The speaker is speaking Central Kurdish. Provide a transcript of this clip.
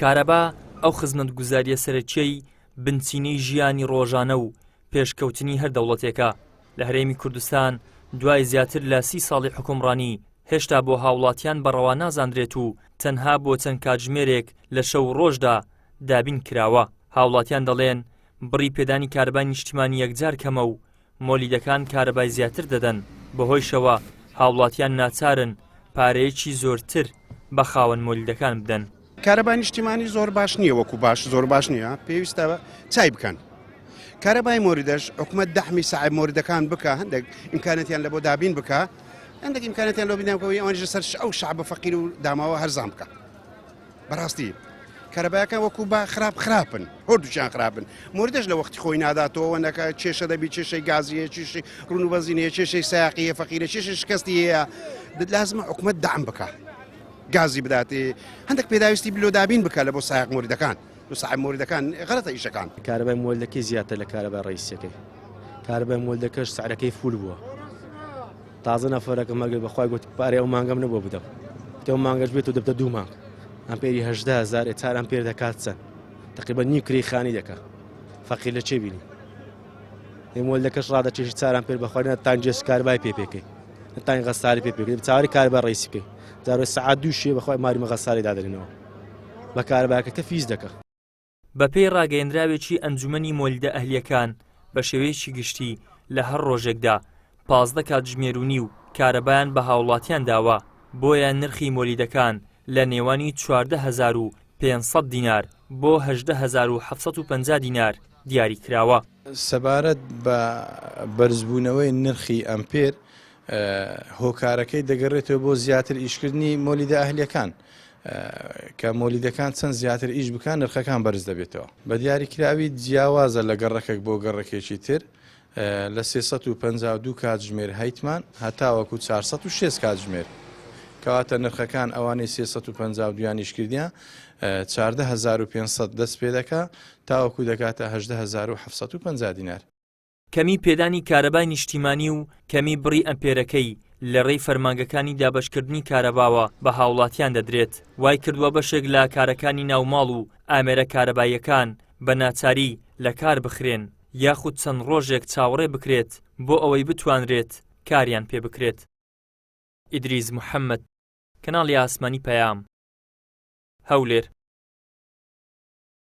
کارەبا ئەو خزمەتگوزاریە سەرەکیەی بنچینەی ژیانی ڕۆژانە و پێشکەوتنی هەر دەوڵەتێکە لە هەرێمی کوردستان دوای زیاتر لە 30 ساڵی حکومڕانی هێشتا بۆ هاوڵاتیان بەڕەوا نازانرێت و تەنها بۆ چەند کاتژمێرێک لە شەو ڕۆژدا دابین کراوە. هاوڵاتیان دەڵێن بڕی پێدانی کارەبای نیشتیمانی یەکجار کەمە و مۆلیدەکان کارەبای زیاتر دەدەن بەهۆی شەوە هاوڵاتیان ناچارن پارەیەکی زۆرتر بە خاوەن مۆلیدەکان بدەن. کارەبای نیشتیمانی زۆر باش نییە، وەکو زۆر باش نییە، پێویستە چای بکەن. کارەبای مۆریدەش حکومەت دەحمی سەعی مۆریدەکان بکە، هەندێک ئیمکانەتیان لە بۆ دابین بکە، هەندێک ئیمکانەتیان لەو بینامکەوەی ئەوانش سەر ئەو شەعبە فەقیر و داماوە هەرزان بکە. بەڕاستی کارەبایەکە وەکو با خراپن، هەردووچیان خراپن. مۆریدەش لە وەختی خۆی ناداتەوە نەکە کێشە دەبی، کێشەی گازیە، کێشەی ڕونوبەزینەیە، کێشەی سایقیە فەقیرە، کێشەی شکستی هەیە، لازمە حکومەت دەعم بکە. گازی بداتێ، هەندێک پێداویستی بلۆ دابین بکە لە بۆ سایق مۆریدەکان. ساحب مۆریدەکان غەڵەتە ئیشەکان. کارەبای مۆلدەکەی زیاتر لە کارەبای ڕئیسیەکەی. کارەبای مۆلدەکەش سعرەکەی فول بووە. تازە نەفەرەکە مەگەر بەخوای گوت پارەی ئەو مانگەم نەبووە بدەم. ئەو مانگەش بێت و دەبتە 2 مانگ. ئەمپێری 18000 4 ئەمپێر دەکات چەند؟ تقریبا نیو کری خانی دەکات. فەقیر لە چێ بینی؟ ئەی مۆلدەکەش ڕادەچێشی 4 ئەمپێر بەخوای نەتانجێس کارەبای پێ بکەی. نەتانی غەساری پێ بکەی. چاوەڕی کارەبای ڕئیسی بکەی. جارۆ سەعات 2 شێ بەخوای ماریمە غەساری دادەنینەوە. بە کارەبایەکە کە فیز دەکات. بەپێی ڕاگەیەندراوێکی ئەنجومەنی مۆلیدە ئەهلیەکان بە شێوەیەکی گشتی لە هەر ڕۆژێکدا 15 کاتژمێرونی و کارەبایان بە هاوڵاتیان داوە، بۆیە نرخی مۆلیدەکان لە نێوانی 14500 دینار بۆ 18750 دینار دیاری کراوە. سەبارەت بە بەرزبوونەوەی نرخی ئەمپێر هۆکارەکەی دەگەڕێتەوە بۆ زیاتر ئیشکردنی مۆلیدە ئەهلیەکان کە مۆلیدەکان چەند زیاتر ئیش بکان نرخەکان بەرز دەبێتەوە. بە دیاریکراوی جیاوازە لە گەڕەکێک بۆ گەڕەکێکی تر لە 352 کاتژمێر هەیتمان هەتاوەکو 406 کاتژمێر کەواتە نرخەکان ئەوانەی 352 ئیشکردیان 14500 دەست پێ دەکا تاوەکو دەکاتە 18750 دینار. کەمی پێدانی کارەبای نیشتیمانی و کەمی بڕی ئەمپێرەکەی لە ڕێی فەرمانگەکانی دابەشکردنی کارەباوە بە هاوڵاتیان دەدرێت. وای کردووە بەشێک لە کارەکانی ناوماڵ و ئامێرە کارەباییەکان بە ناچاری لە کار بخرێن یاخود چەند ڕۆژێک چاوەڕێ بکرێت بۆ ئەوەی بتوانرێت کاریان پێ بکرێت. ئیدریس محەممەد، کەناڵی ئاسمانی پەیام، هەولێر.